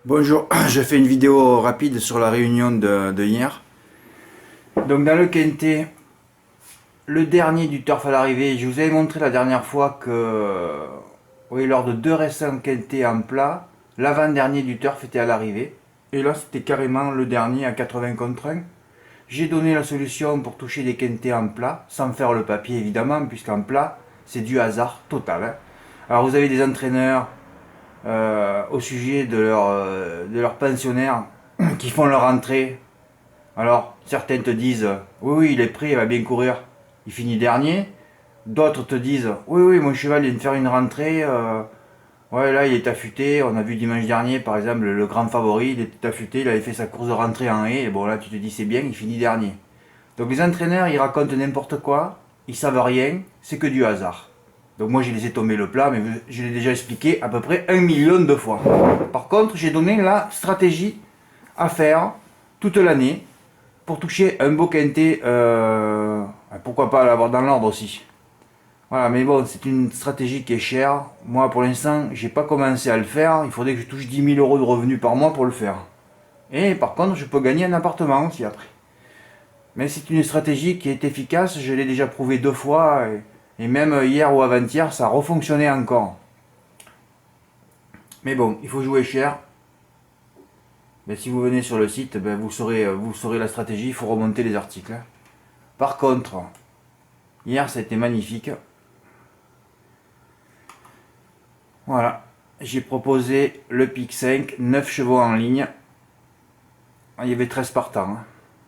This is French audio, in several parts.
Bonjour, je fais une vidéo rapide sur la réunion de hier. Donc dans le quintet, le dernier du turf à l'arrivée, je vous avais montré la dernière fois que oui, lors de deux récents quintets en plat, l'avant-dernier du turf était à l'arrivée. Et là c'était carrément le dernier à 80 contre 1. J'ai donné la solution pour toucher des quintets en plat, sans faire le papier évidemment, puisqu'en plat c'est du hasard total. Alors vous avez des entraîneurs au sujet de leurs pensionnaires qui font leur entrée. Alors, certains te disent oui, oui, il est prêt, il va bien courir, il finit dernier. D'autres te disent oui, oui, mon cheval vient de faire une rentrée, ouais, là il est affûté. On a vu dimanche dernier, par exemple, le grand favori, il était affûté, il avait fait sa course de rentrée en haie, et bon, là tu te dis c'est bien, il finit dernier. Donc, les entraîneurs ils racontent n'importe quoi, ils savent rien, c'est que du hasard. Donc moi je les ai tombés le plat, mais je l'ai déjà expliqué à peu près 1 million de fois. Par contre, j'ai donné la stratégie à faire toute l'année pour toucher un beau quintet, pourquoi pas l'avoir dans l'ordre aussi. Voilà, mais bon, c'est une stratégie qui est chère. Moi pour l'instant, j'ai pas commencé à le faire, il faudrait que je touche 10 000 euros de revenus par mois pour le faire. Et par contre, je peux gagner un appartement aussi après. Mais c'est une stratégie qui est efficace, je l'ai déjà prouvé 2 fois, et même hier ou avant-hier, ça a refonctionné encore. Mais bon, il faut jouer cher. Mais si vous venez sur le site, vous saurez la stratégie, il faut remonter les articles. Par contre, hier ça a été magnifique. Voilà, j'ai proposé le pic 5, 9 chevaux en ligne. Il y avait 13 partants,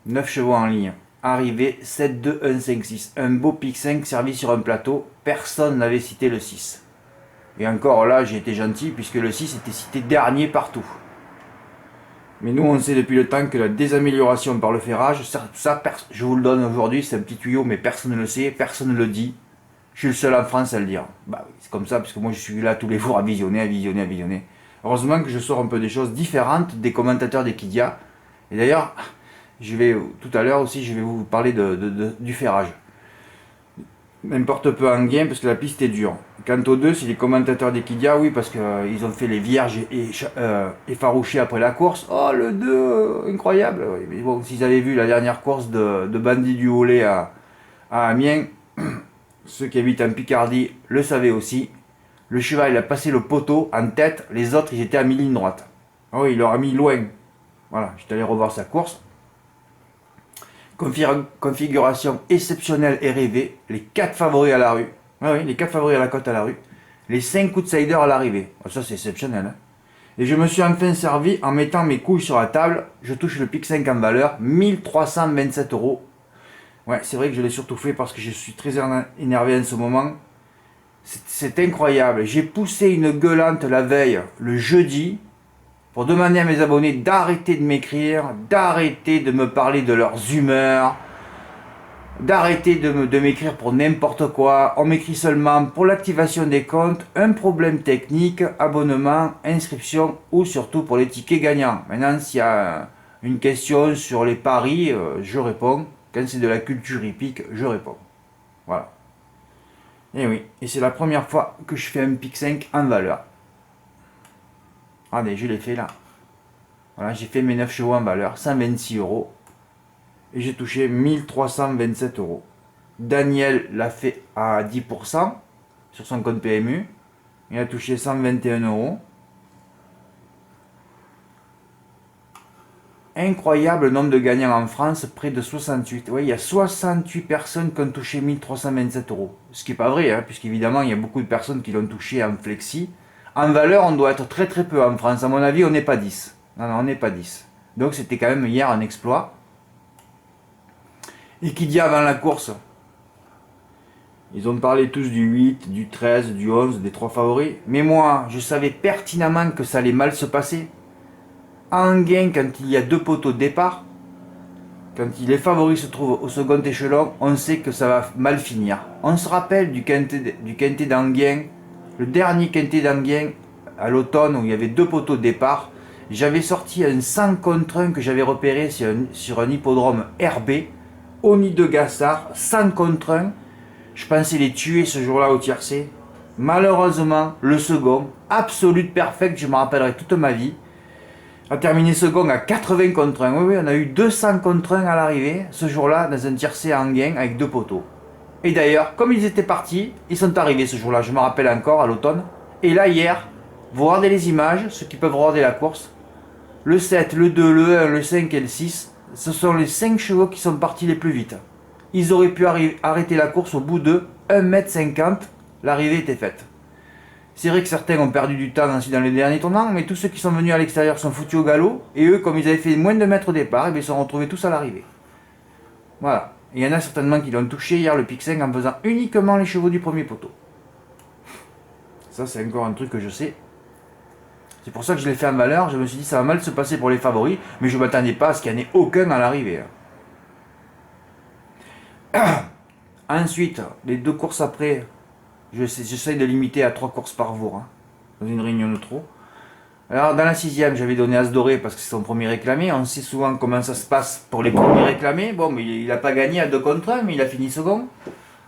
9 chevaux en ligne. Arrivé 7, 2, 1, 5, 6. Un beau pic 5 servi sur un plateau. Personne n'avait cité le 6. Et encore là, j'ai été gentil puisque le 6 était cité dernier partout. Mais nous, on sait depuis le temps que la désamélioration par le ferrage, ça je vous le donne aujourd'hui, c'est un petit tuyau, mais personne ne le sait, personne ne le dit. Je suis le seul en France à le dire. Bah, c'est comme ça, parce que moi, je suis là tous les jours à visionner, à visionner, à visionner. Heureusement que je sors un peu des choses différentes des commentateurs d'Equidia. Et d'ailleurs, tout à l'heure aussi, je vais vous parler du ferrage. N'importe peu en gain parce que la piste est dure. Quant aux deux, c'est les commentateurs d'Equidia, oui, parce qu'ils ont fait les vierges effarouchés après la course. Oh, le 2, incroyable. Oui, mais bon, s'ils avaient vu la dernière course de Bandit du Hollet à Amiens, ceux qui habitent en Picardie le savaient aussi. Le cheval, il a passé le poteau en tête, les autres, ils étaient à mi-ligne droite. Ah oui, il leur a mis loin. Voilà, j'étais allé revoir sa course. Configuration exceptionnelle et rêvée. Les 4 favoris à la rue. Ah oui, les 4 favoris à la cote à la rue. Les 5 outsiders à l'arrivée. Oh, ça, c'est exceptionnel. Hein. Et je me suis enfin servi en mettant mes couilles sur la table. Je touche le pic 5 en valeur. 1327 euros. Ouais, c'est vrai que je l'ai surtout fait parce que je suis très énervé en ce moment. C'est incroyable. J'ai poussé une gueulante la veille, le jeudi, pour demander à mes abonnés d'arrêter de m'écrire, d'arrêter de me parler de leurs humeurs, d'arrêter de m'écrire pour n'importe quoi. On m'écrit seulement pour l'activation des comptes, un problème technique, abonnement, inscription ou surtout pour les tickets gagnants. Maintenant, s'il y a une question sur les paris, je réponds. Quand c'est de la culture hippique, je réponds. Voilà. Et oui, et c'est la première fois que je fais un pic 5 en valeur. Allez, je l'ai fait là. Voilà, j'ai fait mes 9 chevaux en valeur, 126 euros. Et j'ai touché 1327 euros. Daniel l'a fait à 10% sur son compte PMU. Il a touché 121 euros. Incroyable nombre de gagnants en France, près de 68. Oui, il y a 68 personnes qui ont touché 1327 euros. Ce qui n'est pas vrai, hein, puisqu'évidemment, il y a beaucoup de personnes qui l'ont touché en flexi. En valeur, on doit être très très peu en France. À mon avis, on n'est pas 10. Non, on n'est pas 10. Donc c'était quand même hier un exploit. Et qui dit avant la course, ils ont parlé tous du 8, du 13, du 11, des 3 favoris. Mais moi, je savais pertinemment que ça allait mal se passer. En gain, quand il y a 2 poteaux de départ, quand les favoris se trouvent au second échelon, on sait que ça va mal finir. On se rappelle du quintet d'Anguien, le dernier quintet d'Anguien à l'automne où il y avait 2 poteaux de départ. J'avais sorti un 100 contre 1 que j'avais repéré sur un hippodrome RB, au nid de Gassard, 100 contre 1. Je pensais les tuer ce jour-là au tiercé. Malheureusement, le second, absolute perfect, je me rappellerai toute ma vie. a terminé second à 80 contre 1. Oui, on a eu 200 contre 1 à l'arrivée, ce jour-là, dans un tiercé en gain avec 2 poteaux. Et d'ailleurs, comme ils étaient partis, ils sont arrivés ce jour-là, je me rappelle encore, à l'automne. Et là, hier, vous regardez les images, ceux qui peuvent regarder la course. Le 7, le 2, le 1, le 5 et le 6, ce sont les 5 chevaux qui sont partis les plus vite. Ils auraient pu arrêter la course au bout de 1,50 m, l'arrivée était faite. C'est vrai que certains ont perdu du temps ainsi dans les derniers tournants, mais tous ceux qui sont venus à l'extérieur sont foutus au galop, et eux, comme ils avaient fait moins de mètres au départ, ils se sont retrouvés tous à l'arrivée. Voilà. Il y en a certainement qui l'ont touché hier le pic 5 en faisant uniquement les chevaux du premier poteau. Ça, c'est encore un truc que je sais. C'est pour ça que je l'ai fait en valeur. Je me suis dit ça va mal se passer pour les favoris, mais je ne m'attendais pas à ce qu'il n'y en ait aucun à l'arrivée. Ensuite, les 2 courses après, j'essaye de limiter à 3 courses par jour, dans une réunion de trop. Alors dans la 6e, j'avais donné As Doré parce que c'est son premier réclamé. On sait souvent comment ça se passe pour les premiers réclamés. Bon, mais il n'a pas gagné à 2 contre 1, mais il a fini second.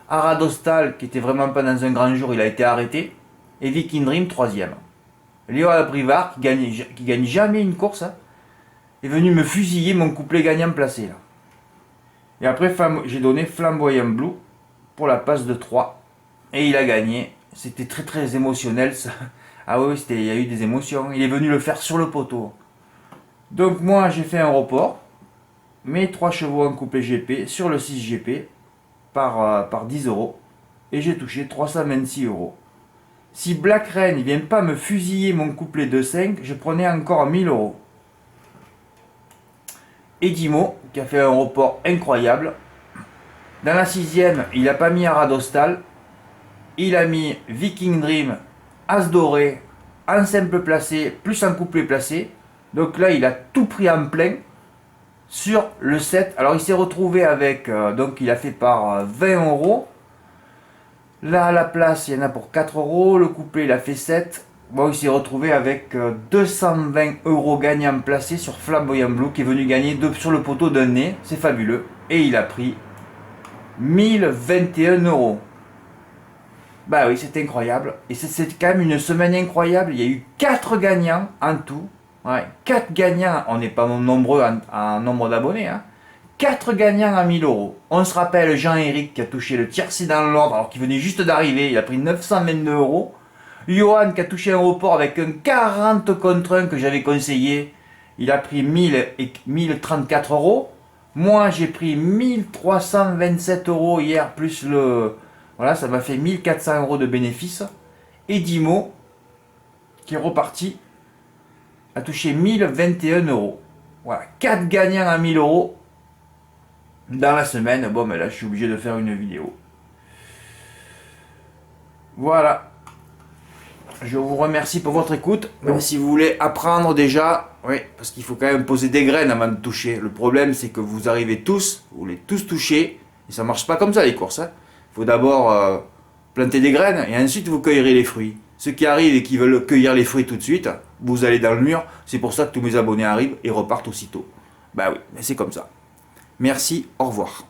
Aradostal, qui était vraiment pas dans un grand jour, il a été arrêté. Et Viking Dream, 3e. Léo Abrivard, qui gagne jamais une course, est venu me fusiller mon couplet gagnant placé. Là. Et après, j'ai donné Flamboyant Blue pour la passe de 3. Et il a gagné. C'était très très émotionnel ça. Ah oui, il y a eu des émotions. Il est venu le faire sur le poteau. Donc moi, j'ai fait un report. Mes 3 chevaux en couplet GP sur le 6 GP par 10 €. Et j'ai touché 326 €. Si Black Rain ne vient pas me fusiller mon couplet de 5, je prenais encore 1000 €. Edimo, qui a fait un report incroyable. Dans la 6e, il n'a pas mis Aradostal. Il a mis Viking Dream, As Doré, en simple placé, plus en couplet placé. Donc là, il a tout pris en plein sur le 7. Alors il s'est retrouvé avec, donc il a fait par 20 €. Là, à la place, il y en a pour 4 €. Le couplet, il a fait 7. Bon, il s'est retrouvé avec 220 € gagnants placés sur Flamboyant Blue, qui est venu gagner sur le poteau d'un nez. C'est fabuleux. Et il a pris 1021 €. Bah oui, c'est incroyable. Et c'est quand même une semaine incroyable. Il y a eu 4 gagnants en tout. Ouais, 4 gagnants. On n'est pas nombreux en nombre d'abonnés. 4 gagnants à 1000 €. On se rappelle Jean-Éric qui a touché le tiercé dans l'ordre alors qu'il venait juste d'arriver. Il a pris 922 €. Johan qui a touché un report avec un 40 contre 1 que j'avais conseillé. Il a pris 1034 €. Moi j'ai pris 1327 € hier plus le... Voilà, ça m'a fait 1400 € de bénéfices. Et Dimo, qui est reparti, a touché 1021 €. Voilà, 4 gagnants à 1000 € dans la semaine. Bon, mais là, je suis obligé de faire une vidéo. Voilà. Je vous remercie pour votre écoute. Même si vous voulez apprendre déjà, oui, parce qu'il faut quand même poser des graines avant de toucher. Le problème, c'est que vous arrivez tous, vous voulez tous toucher, et ça marche pas comme ça les courses. Il faut d'abord planter des graines, et ensuite vous cueillerez les fruits. Ceux qui arrivent et qui veulent cueillir les fruits tout de suite, vous allez dans le mur. C'est pour ça que tous mes abonnés arrivent et repartent aussitôt. Bah oui, mais c'est comme ça. Merci, au revoir.